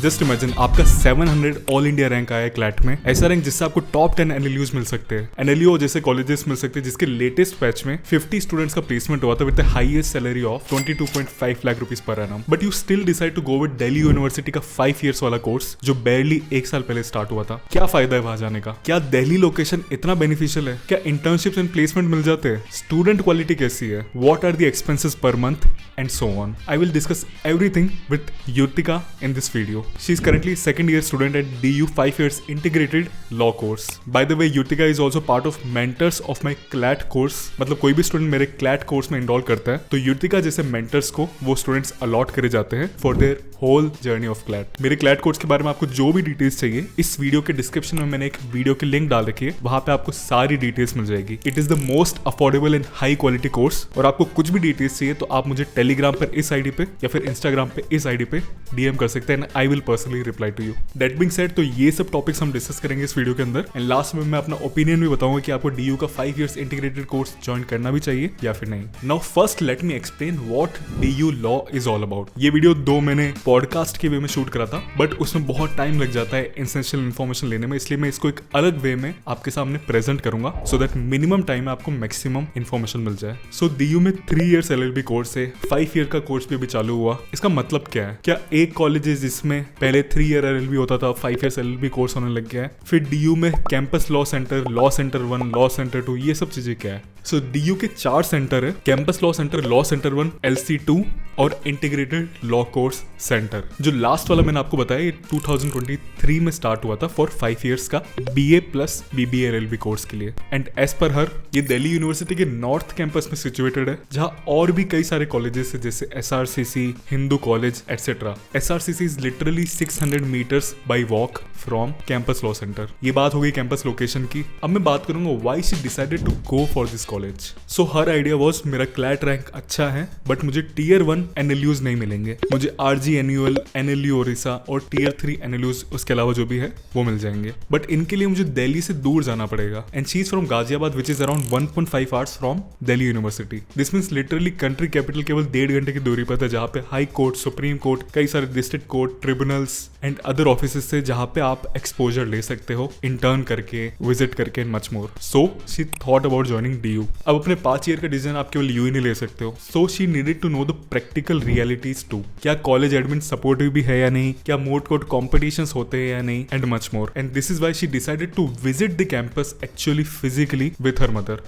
Just imagine आपका 700 all India rank आया है क्लैट में, ऐसा रैंक जिससे आपको टॉप 10 एनएलयूज मिल सकते हैं, एनएलयू जैसे कॉलेजेस मिल सकते हैं जिसके लेटेस्ट बैच में 50 स्टूडेंट्स का प्लेसमेंट हुआ था with the highest salary of 22.5 lakh rupees per annum. But you still decide to go with Delhi University का 5 years वाला कोर्स जो barely 1 साल पहले स्टार्ट हुआ था। क्या फायदा है वहां जाने का? क्या दिल्ली लोकेशन इतना बेनिफिशियल है? क्या इंटर्नशिप्स एंड प्लेसमेंट मिल जाते हैं? स्टूडेंट क्वालिटी कैसी है? What are the expenses per month and so on? I will discuss everything with Yutika in this video. She is currently second year student at DU 5 years integrated law course. By the way, Yutika is also part of mentors of my CLAT course. मतलब कोई भी student मेरे CLAT course में enrol करता है तो Yutika जैसे mentors को वो स्टूडेंट्स अलॉट करे जाते हैं for their whole journey of CLAT। मेरे CLAT कोर्स के बारे में आपको जो भी डिटेल्स चाहिए इस वीडियो के डिस्क्रिप्शन में मैंने एक वीडियो की लिंक डाल रखी है, वहां पे आपको सारी डिटेल्स मिल जाएगी। It is the most affordable and high quality course और आपको कुछ भी डिटेल्स चाहिए तो आप मुझे टेलीग्राम पर इस आईडी पे या फिर इंस्टाग्राम पे इस आईडी पे डीएम कर सकते हैं and I will personally reply to you. That being said, तो ये सब टॉपिक्स हम डिस्कस करेंगे इस वीडियो के अंदर एंड लास्ट में मैं अपना ओपिनियन भी बताऊंगा कि आपको डीयू का 5 years इंटीग्रेटेड कोर्स ज्वाइन करना भी चाहिए या फिर नहीं। Now first let me explain what DU law is all about. ये वीडियो 2 मैंने पॉडकास्ट के वे में शूट करा था बट उसमें बहुत टाइम लग जाता है एसेंशियल इन्फॉर्मेशन लेने में, इसलिए मैं इसको एक अलग वे में आपके सामने प्रेजेंट करूंगा सो दैट मिनिमम टाइम में आपको मैक्सिमम इन्फॉर्मेशन मिल जाए। सो डीयू में 3 years एलएलबी कोर्स है, 5 year का कोर्स भी चालू हुआ। इसका मतलब क्या है? क्या एक कॉलेज है जिसमें पहले 3 year एलएलबी होता था, 5 years एलएलबी कोर्स होने लग गया है? फिर डीयू में campus law centre 1, law centre 2, ये सब चीजें क्या है? सो डीयू के 4 सेंटर है, कैंपस लॉ सेंटर 1, LC2 और इंटीग्रेटेड लॉ कोर्स सेंटर। जो लास्ट वाला मैंने आपको बताया 2023 में स्टार्ट हुआ था फॉर 5 years का BA plus BBA LLB course के लिए। एंड एज पर हर ये दिल्ली यूनिवर्सिटी के नॉर्थ कैंपस में सिचुएटेड है जहां और भी कई सारे कॉलेजेस है जैसे SRCC, Hindu college etcetera. SRCC is literally 600 meters by walk from campus law centre. ये बात हो गई कैंपस लोकेशन की। अब मैं बात करूंगा why she decided to go for this college. So her idea was मेरा क्लैट रैंक अच्छा है बट मुझे Tier 1 एनएलयूज नहीं मिलेंगे, मुझे RG एनुअल, NLU ओडिशा और Tier 3 एनएलयूज उसके अलावा जो भी है वो मिल जाएंगे। बट इनके लिए मुझे दिल्ली से दूर जाना पड़ेगा and she is from Ghaziabad which is around 1.5 hours from Delhi university. This means literally country capital केवल 1.5 घंटे की दूरी पर था जहाँ पे हाई कोर्ट, सुप्रीम कोर्ट, कई सारे district court, tribunals and other offices से जहाँ पे आप एक्सपोजर ले सकते हो इंटर्न करके, विजिट करके and much more. So she thought about joining DU. अब अपने 5 year का डिसीजन आप केवल यू ही नहीं ले सकते हो, so she needed to know the practical realities too. क्या कॉलेज एडमिन सपोर्टिव भी है या नहीं, क्या मोड कोड कॉम्पिटिशंस होते हैं या नहीं and much more. And this is why she decided to visit the campus actually physically with her mother.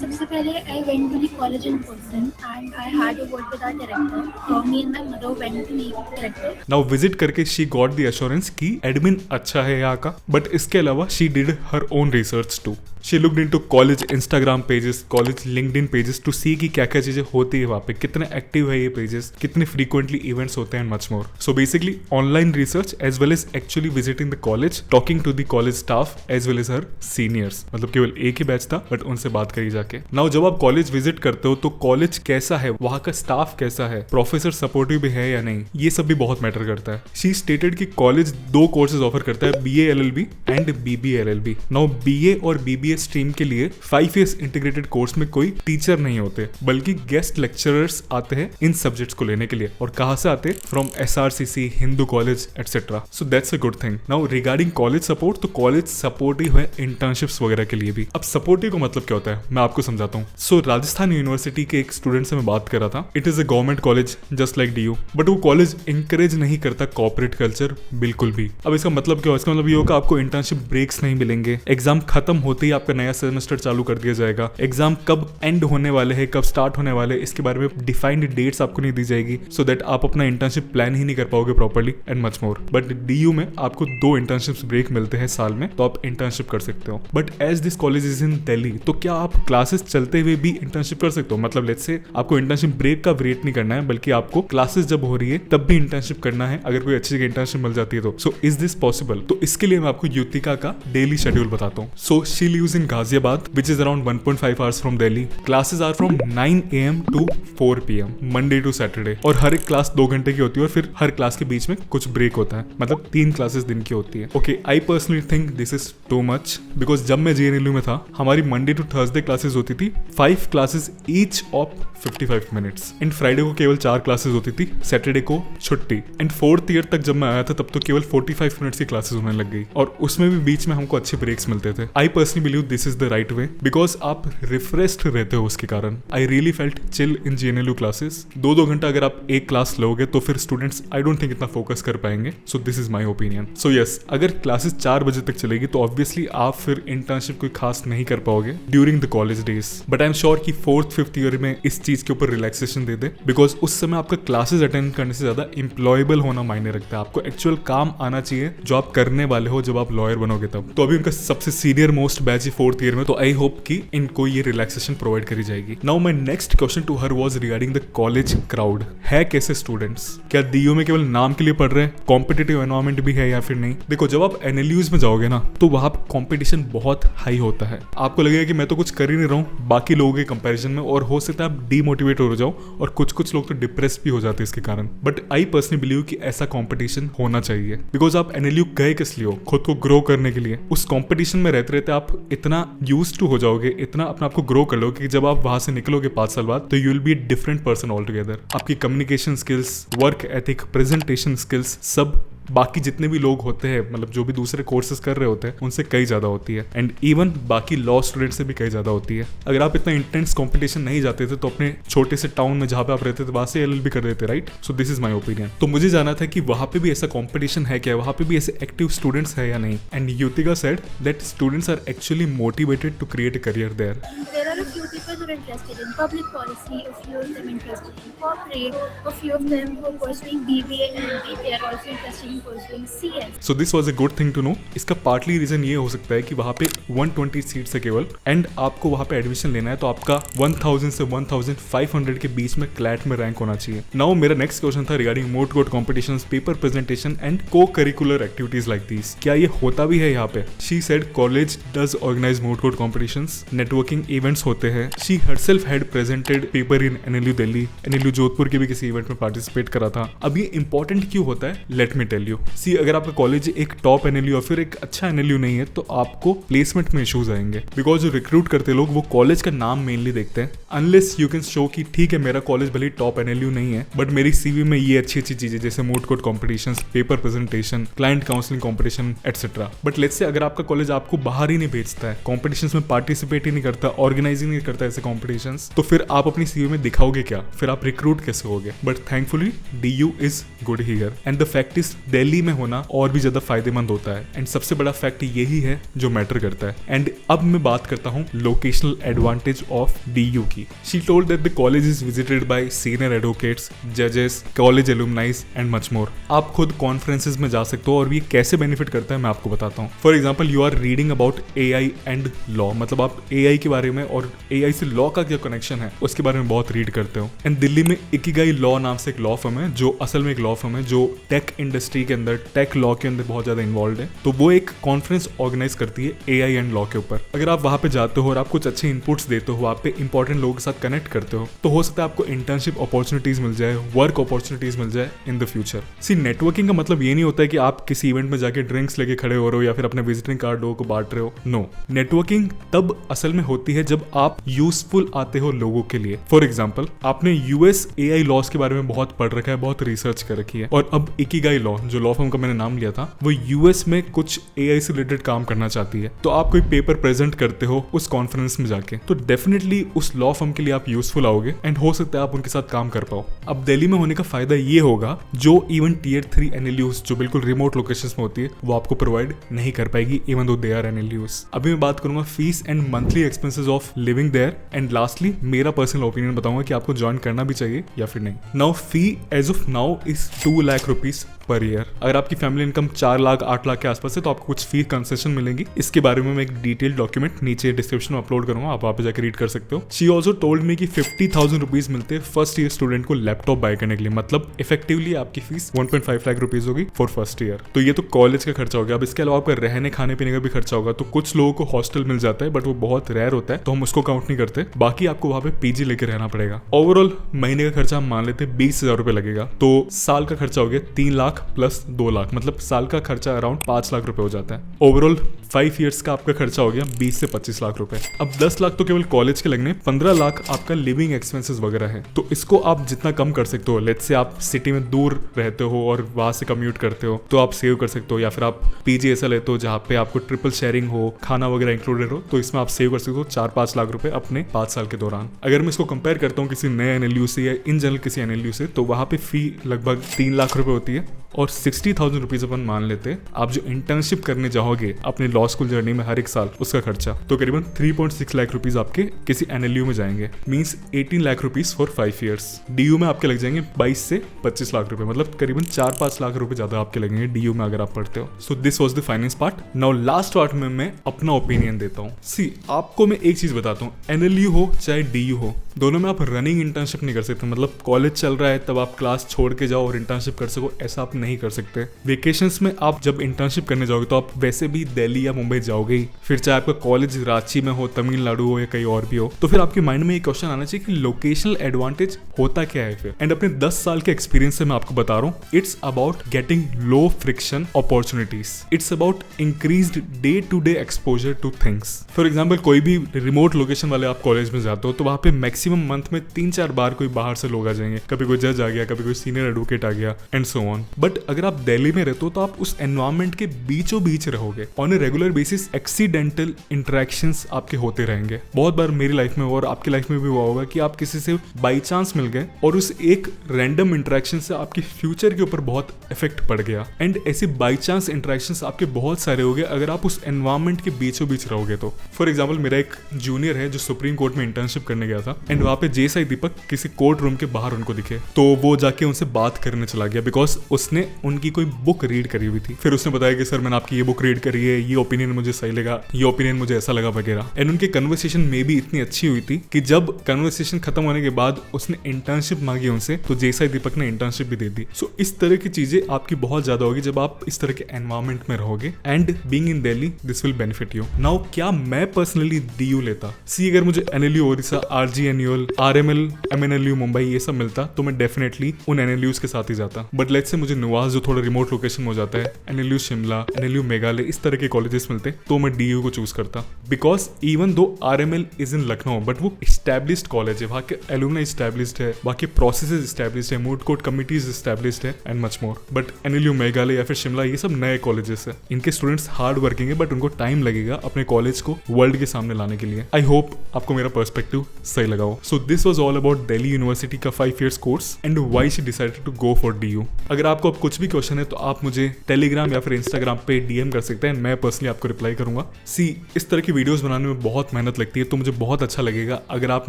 सबसे पहले I went to the college in person and I had a word with our director. Me and my mother went to meet the director. Now visit करके she got the assurance कि admin अच्छा है यहाँ का, but इसके अलावा she did her own research too. She looked into college Instagram pages, college LinkedIn pages to see कि क्या क्या चीजें होती है वहाँ पे, कितने एक्टिव है ये पेजेस, कितने frequently events होते हैं much more. So basically online research as well as actually visiting the college, talking to the college staff as well as her seniors। मतलब केवल एक ही बैच था बट उनसे बात करी जाके। Now जब आप कॉलेज विजिट करते हो तो कॉलेज कैसा है, वहाँ का स्टाफ कैसा है, प्रोफेसर सपोर्टिव भी है या नहीं, ये सब भी बहुत मैटर करता है। She stated कि कॉलेज 2 कोर्सेज ऑफर करता है, BA LLB and BBA LLB। Now BA और BBA स्ट्रीम के लिए 5 years इंटीग्रेटेड कोर्स में कोई टीचर नहीं होते बल्कि गेस्ट लेक्चरर्स आते हैं इन सब्जेक्ट्स को लेने के लिए। और कहाँ से आते? From SRCC, Hindu college etcetera. So that's a good thing. Now regarding college support, तो कॉलेज सपोर्टिव है इंटर्नशिप्स वगैरह के लिए भी। अब सपोर्टिव का मतलब क्या होता है मैं आपको समझाता हूँ। सो राजस्थान यूनिवर्सिटी के एक स्टूडेंट से मैं बात कर रहा था। It is a government college just like DU, but वो कॉलेज इंकरेज नहीं करता कॉर्पोरेट कल्चर बिल्कुल भी। अब इसका मतलब क्या हो? इसका मतलब ये होगा आपको इंटर्नशिप ब्रेक्स नहीं मिलेंगे, एग्जाम खत्म होते ही आपका नया सेमेस्टर चालू कर दिया जाएगा, एग्जाम कब एंड होने वाले हैं, कब स्टार्ट होने वाले हैं, इसके बारे में डिफाइंड डेट्स आपको नहीं दी जाएगी सो दैट आप अपना इंटर्नशिप प्लान ही नहीं कर पाओगे properly and much more. But DU में आपको 2 इंटर्नशिप्स ब्रेक मिलते हैं साल में तो आप इंटर्नशिप कर सकते हो। But as this college is in Delhi तो क्या आप क्लासेस चलते हुए भी इंटर्नशिप कर सकते हो? मतलब लेट्स से आपको इंटर्नशिप ब्रेक का वेट नहीं करना है बल्कि आपको क्लासेस जब हो रही है तब भी इंटर्नशिप करना है अगर कोई अच्छी जगह इंटर्नशिप मिल जाती है तो। So is this possible? तो इसके लिए मैं आपको युतिका का डेली शेड्यूल बताता हूँ। So she lives is in Ghaziabad, which is around 1.5 hours from Delhi. Classes are from 9 AM to 4 PM, Monday to Saturday. और हर एक क्लास 2 घंटे की होती है और फिर हर क्लास के बीच में कुछ ब्रेक होता है, मतलब 3 क्लासेस दिन की होती है. Okay, I personally think this is too much, because जब मैं JNLU में था हमारी मंडे टू थर्सडे क्लासेस होती थी, 5 classes each of 55 minutes. And Friday को केवल 4 क्लासेस होती थी, सैटरडे को छुट्टी. एंड 4th ईयर तक जब मैं आया था तब तो केवल 45 मिनट्स की क्लासेस होने लग गई और उसमें भी बीच में हमको अच्छे ब्रेक्स मिलते थे. I personally believe this is the right way, because आप रिफ्रेश्ड रहते हो उसके कारण. I really felt chill in JNLU classes. 2-2 घंटा अगर आप एक क्लास लोगे तो फिर स्टूडेंट्स आई डोंट थिंक इतना फोकस कर पाएंगे. So this is my opinion. So yes, अगर क्लासेस 4 बजे तक चलेगी तो ऑब्वियसली आप फिर इंटर्नशिप कोई खास नहीं कर पाओगे during the college days. But I am sure कि 4th-5th ईयर में इस चीज के ऊपर रिलैक्सेशन दे दे, बिकॉज उस समय आपका क्लासेस अटेंड करने से ज्यादा एम्प्लॉयबल होना मायने रखता है. आपको एक्चुअल काम आना चाहिए जो आप करने वाले हो जब आप लॉयर बनोगे तब. तो अभी उनका सबसे senior most batch 4th year में, तो आई होप कि इनको ये रिलैक्सेशन प्रोवाइड करी जाएगी. Now my next question to her was regarding the college crowd. है कैसे स्टूडेंट्स? क्या DU में केवल नाम के लिए पढ़ रहे हैं? कॉम्पिटिटिव एनवायरमेंट भी है या फिर नहीं? देखो, जब आप NLUs में जाओगे ना तो वहां पर कॉम्पिटिशन बहुत हाई होता है. आपको लगेगा कि मैं तो कुछ कर ही नहीं रहा हूँ बाकी लोगों के कंपैरिजन में, और हो सकता है आप डीमोटिवेट हो जाओ और कुछ लोग तो डिप्रेस भी हो जाते हैं इसके कारण. बट आई पर्सनली बिलीव कि ऐसा कंपटीशन होना चाहिए, बिकॉज आप NLU गए किस लिए हो? खुद को ग्रो करने के लिए. उस कंपटीशन में रहते रहते आप इतना यूज्ड टू हो जाओगे, इतना अपने आप को ग्रो कर लोगे कि जब आप वहां से निकलोगे 5 साल बाद तो you will be different person all together. आपकी communication skills, work ethic, presentation skills सब बाकी जितने भी लोग होते हैं, मतलब जो भी दूसरे कोर्सेज कर रहे होते हैं उनसे कई ज्यादा होती है. एंड इवन बाकी लॉ स्टूडेंट से भी कई ज्यादा होती है. अगर आप इतना इंटेंस कंपटीशन नहीं जाते थे तो अपने छोटे से टाउन में जहां पे आप रहते थे वहां से LLB कर देते, right? So this is my opinion. तो मुझे जाना था कि वहां पे भी ऐसा कंपटीशन है क्या, वहां पे भी ऐसे एक्टिव स्टूडेंट्स है या नहीं. And Yutika said that students are actually motivated to create a career there. There are a few people who are interested in public policy, a few of them interested in corporate, a few of them who are pursuing BBA and MBA. They are also interested in pursuing CS. So this was a good thing to know. इसका partly reason ये हो सकता है कि वहाँ पे 120 seats है केवल, एंड आपको वहाँ पे एडमिशन लेना है तो आपका 1000 से 1500 के बीच में क्लैट में रैंक होना चाहिए. नाउ मेरा नेक्स्ट क्वेश्चन था regarding moot court competitions, paper presentation and co curricular activities like this. क्या ये होता भी है यहाँ पे? She said college does organise moot court competitions, networking events होते हैं. She herself had presented paper in NLU Delhi, NLU Jodhpur के भी किसी इवेंट में पार्टिसिपेट करा था. अब ये इंपॉर्टेंट क्यों होता है? Let me tell you. See, अगर आपका कॉलेज एक टॉप NLU और फिर एक अच्छा NLU नहीं है तो आपको प्लेसमेंट में इश्यूज आएंगे, बिकॉज जो रिक्रूट करते लोग वो कॉलेज का नाम मेनली देखते हैं. अनलेस यू कैन शो कि ठीक है मेरा कॉलेज भले टॉप NLU नहीं है बट मेरी CV में ये अच्छी चीजें जैसे मोट court competitions, paper presentation, client counselling competition etcetera. But let's say अगर आपका कॉलेज आपको बाहर ही नहीं भेजता है, कॉम्पिटिशंस में पार्टिसिपेट ही नहीं करता, ऑर्गेनाइज ही नहीं करता ऐसे कॉम्पिटिशंस, तो फिर आप अपनी CV में दिखाओगे क्या? फिर आप रिक्रूट कैसे होगे? But thankfully DU is good here, and the fact is Delhi में होना और भी ज्यादा फायदेमंद होता है. एंड सबसे बड़ा फैक्ट यही है जो मैटर करता है. एंड अब मैं बात करता हूँ लोकेशनल एडवांटेज ऑफ DU की. She told that the college is visited by senior advocates, जजेस, college alumni and much more. आप खुद कॉन्फ्रेंसेज में जा सकते हो और ये कैसे बेनिफिट करता है मैं आपको बताता हूँ. For example, you are reading about AI and law, मतलब आप AI के बारे में और AI से लॉ का क्या कनेक्शन है उसके बारे में बहुत रीड करते हो. एंड दिल्ली में इकिगाई लॉ नाम से एक लॉ फर्म है जो असल में एक लॉ फर्म है जो टेक इंडस्ट्री के अंदर, टेक लॉ के अंदर बहुत ज्यादा इन्वॉल्व है. तो वो एक कॉन्फ्रेंस ऑर्गेनाइज करती है AI एंड लॉ के ऊपर. अगर आप वहां पे जाते हो और आप कुछ अच्छे इनपुट्स देते हो, वहां पे इंपॉर्टेंट लोगों के साथ कनेक्ट करते हो, तो हो सकता है आपको इंटर्नशिप अपॉर्चुनिटीज मिल जाए, वर्क अपॉर्चुनिटीज मिल जाए in the future. See, networking का मतलब ये नहीं होता है कि आप किसी इवेंट में जाके ड्रिंक्स लेके खड़े हो रहे हो या फिर अपने विजिटिंग कार्ड लोगों को बांट रहे हो. नो, नेटवर्किंग तब असल में होती है जब आप यूजफुल आते हो लोगों के लिए. फॉर एग्जाम्पल, आपने US AI लॉस के बारे में बहुत पढ़ रखा है, बहुत रिसर्च कर रखी है, और अब इकिगाई लॉ जो लॉ फर्म का मैंने नाम लिया था वो US में कुछ AI से रिलेटेड काम करना चाहती है. तो आप कोई पेपर प्रेजेंट करते हो उस कॉन्फ्रेंस में जाके, तो डेफिनेटली उस लॉ फर्म के लिए आप यूजफुल आओगे एंड हो सकता है आप उनके साथ काम कर पाओ. अब दिल्ली में होने का फायदा ये होगा जो इवन Tier 3 NLUs जो बिल्कुल रिमोट लोकेशंस में होती है वो आपको प्रोवाइड नहीं कर पाएगी even though they are NLUs. अभी मैं बात करूंगा fees and monthly expenses of living there, and lastly मेरा पर्सनल ओपिनियन बताऊंगा कि आपको ज्वाइन करना भी चाहिए या फिर नहीं. Now fee as of now is 2 lakh rupees per year. Year. अगर आपकी फैमिली इनकम 4 लाख 8 लाख के आसपास है तो आपको कुछ फी कंसेशन मिलेंगी। इसके बारे में मैं एक डिटेल डॉक्यूमेंट नीचे डिस्क्रिप्शन में अपलोड करूंगा, आप वहाँ पे जाकर रीड कर सकते हो। शी ऑल्सो टोल्ड मी कि 50,000 रुपीज मिलते हैं फर्स्ट ईयर स्टूडेंट को लैपटॉप बाय करने के लिए, मतलब इफेक्टिवली आपकी फीस 1.5 लाख रुपीज होगी फॉर फर्स्ट ईयर। तो ये तो कॉलेज का खर्चा हो गया। अब इसके अलावा आपका रहने खाने पीने का भी खर्चा होगा। तो कुछ लोगों को हॉस्टल मिल जाता है बट वो बहुत रेयर होता है, तो हम उसको काउंट नहीं करते। बाकी आपको वहाँ पे पीजी लेके रहना पड़ेगा। ओवरऑल महीने का खर्चा हम मान लेते हैं 20,000 रुपए लगेगा। तो साल का खर्चा हो गया 3 लाख प्लस 2 लाख, मतलब साल का खर्चा अराउंड 5 लाख रुपए हो जाता है। ओवरऑल 5 ईयर्स का आपका खर्चा हो गया 20 से 25 लाख रुपए। अब 10 लाख तो केवल कॉलेज के लगने, 15 लाख आपका लिविंग एक्सपेंसेस वगैरह है। तो इसको आप जितना कम कर सकते हो, लेट्स से आप सिटी में दूर रहते हो और वहां से कम्यूट करते हो तो आप सेव कर सकते हो, या फिर आप पीजी ऐसा लेते हो जहाँ पे आपको ट्रिपल शेयरिंग हो, खाना वगैरह इंक्लूडेड हो, तो इसमें आप सेव कर सकते हो 4-5 लाख रुपए अपने 5 साल के दौरान। अगर मैं इसको कंपेयर करता हूँ किसी नए एनएलयू से या इन जनरल किसी एनएलयू से, तो वहाँ पे फी लगभग 3 लाख रुपए होती है और 60,000 रुपीज अपन मान लेते हैं आप जो इंटर्नशिप करने जाओगे अपने लॉ स्कूल जर्नी में हर एक साल, उसका खर्चा तो करीबन 3.6 लाख रुपीज आपके किसी एनएलयू में जाएंगे, means 18 lakh rupees for 5 years. DU में आपके लग जाएंगे 22 से 25 लाख रुपए, मतलब करीबन 4-5 लाख रुपए ज्यादा आपके लगेंगे डीयू में अगर आप पढ़ते हो। So this was the finance part. Now last part में मैं अपना ओपिनियन देता हूँ। सी आपको मैं एक चीज बताता हूँ, एनएलयू हो चाहे डीयू हो, दोनों में आप रनिंग इंटर्नशिप नहीं कर सकते। मतलब कॉलेज चल रहा है तब आप क्लास छोड़ के जाओ और इंटर्नशिप कर सको, ऐसा आप नहीं कर सकते। वेकेशंस में आप जब इंटर्नशिप करने जाओगे तो आप वैसे भी दिल्ली या मुंबई जाओगे ही, फिर चाहे आपका कॉलेज रांची में हो, तमिलनाडु हो या कहीं और भी हो, तो फिर आपके माइंड में ये क्वेश्चन आना चाहिए कि लोकेशनल एडवांटेज होता क्या है फिर। एंड अपने 10 साल के एक्सपीरियंस से मैं आपको बता रहा हूँ, it's about getting low friction opportunities, it's about increased day to day exposure to things. For example कोई भी रिमोट लोकेशन वाले आप कॉलेज में जाते हो तो वहाँ पे मैक्सिमम मंथ में 3-4 बार कोई बाहर से लोग आ जाएंगे, कभी कोई जज आ गया, कभी कोई सीनियर एडवोकेट आ गया एंड सो ऑन। बट अगर आप दिल्ली में रहते हो तो आप उस एनवायरनमेंट के बीचों बीच रहोगे, on a regular basis accidental interactions आपके होते रहेंगे। बहुत बार मेरी लाइफ में और आपकी लाइफ में भी हुआ होगा कि आप किसी से बाई चांस मिल गए और उस एक रैंडम इंटरेक्शन से आपकी फ्यूचर के ऊपर बहुत इफेक्ट पड़ गया। एंड ऐसे बाई चांस इंटरेक्शंस आपके बहुत सारे हो गए अगर आप उस एनवायरनमेंट के बीचों बीच रहोगे तो। फॉर एग्जाम्पल मेरा एक जूनियर है जो सुप्रीम कोर्ट में इंटर्नशिप करने गया था एंड वहाँ पे जेएसआई दीपक किसी कोर्ट रूम के बाहर उनको दिखे, तो वो जाके उनसे बात करने चला गया बिकॉज उसने उनकी कोई बुक रीड करी हुई थी। फिर उसने बताया कि सर मैंने आपकी ये बुक रीड करी है, ये ओपिनियन मुझे सही लगा, ये ओपिनियन मुझे ऐसा लगा वगैरह। एंड उनकी कन्वर्सेशन में भी इतनी अच्छी हुई थी कि जब कन्वर्सेशन खत्म होने के बाद उसने इंटर्नशिप मांगी उनसे, तो जेएसआई दीपक ने इंटर्नशिप भी दे दी। सो इस तरह की चीजें आपकी बहुत ज्यादा होगी जब आप इस तरह के एनवायरमेंट में रहोगे। And being in Delhi this will benefit you. Now क्या मैं पर्सनली डीयू लेता, सी अगर मुझे NLU Odisha, RG NUL, RML, MNLU Mumbai ये सब मिलता तो मैं डेफिनेटली उन एनएलयूज के साथ ही जाता। बट लेट्स से मुझे नुवास जो थोड़ा रिमोट लोकेशन में हो जाता है, एनएलयू शिमला, एनएलयू मेघालय, इस तरह के कॉलेजेस मिलते तो मैं डीयू को चूज करता। Because even though RML is in Lucknow but वो एस्टैब्लिश्ड कॉलेज है, वहाँ के एलुमनाई एस्टैब्लिश्ड है, वहाँ के प्रोसेसेस एस्टैब्लिश्ड है, मूड कोर्ट कमिटीज एस्टैब्लिश्ड है and much more. But NLU Meghalaya या फिर शिमला ये सब नए कॉलेजेस है, इनके स्टूडेंट्स हार्ड वर्किंग है बट उनको टाइम लगेगा अपने कॉलेज को वर्ल्ड के सामने लाने के लिए। आई होप आपको मेरा पर्सपेक्टिव सही लगा हो। So this was all about Delhi University का 5 years course and why she decided to go for DU. अगर आपको अब कुछ भी क्वेश्चन है तो आप मुझे टेलीग्राम या फिर इंस्टाग्राम पे डीएम कर सकते हैं, मैं पर्सनली आपको रिप्लाई करूंगा। सी इस तरह की वीडियोस बनाने में बहुत मेहनत लगती है तो मुझे बहुत अच्छा लगेगा अगर आप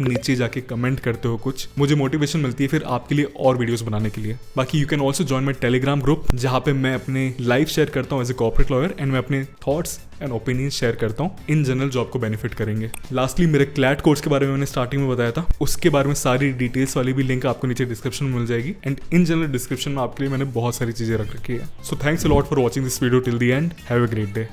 नीचे जाके कमेंट करते हो, कुछ मुझे मोटिवेशन मिलती है फिर आपके लिए और वीडियोस बनाने के लिए। बाकी you can also join my Telegram group जहाँ पे मैं अपने लाइफ शेयर करता हूँ as a corporate lawyer and मैं अपने थॉट्स एंड ओपिनियन शेयर करता हूँ, इन जनरल जो आपको बेनिफिट करेंगे। लास्टली मेरे क्लैट कोर्स के बारे में मैंने स्टार्टिंग में बताया था, उसके बारे में सारी डिटेल्स वाली भी लिंक आपको नीचे डिस्क्रिप्शन में मिल जाएगी एंड इन जनरल डिस्क्रिप्शन में आपके लिए मैंने बहुत सारी चीजें रख रखी है। So thanks a lot for watching this video till the end. Have a great day.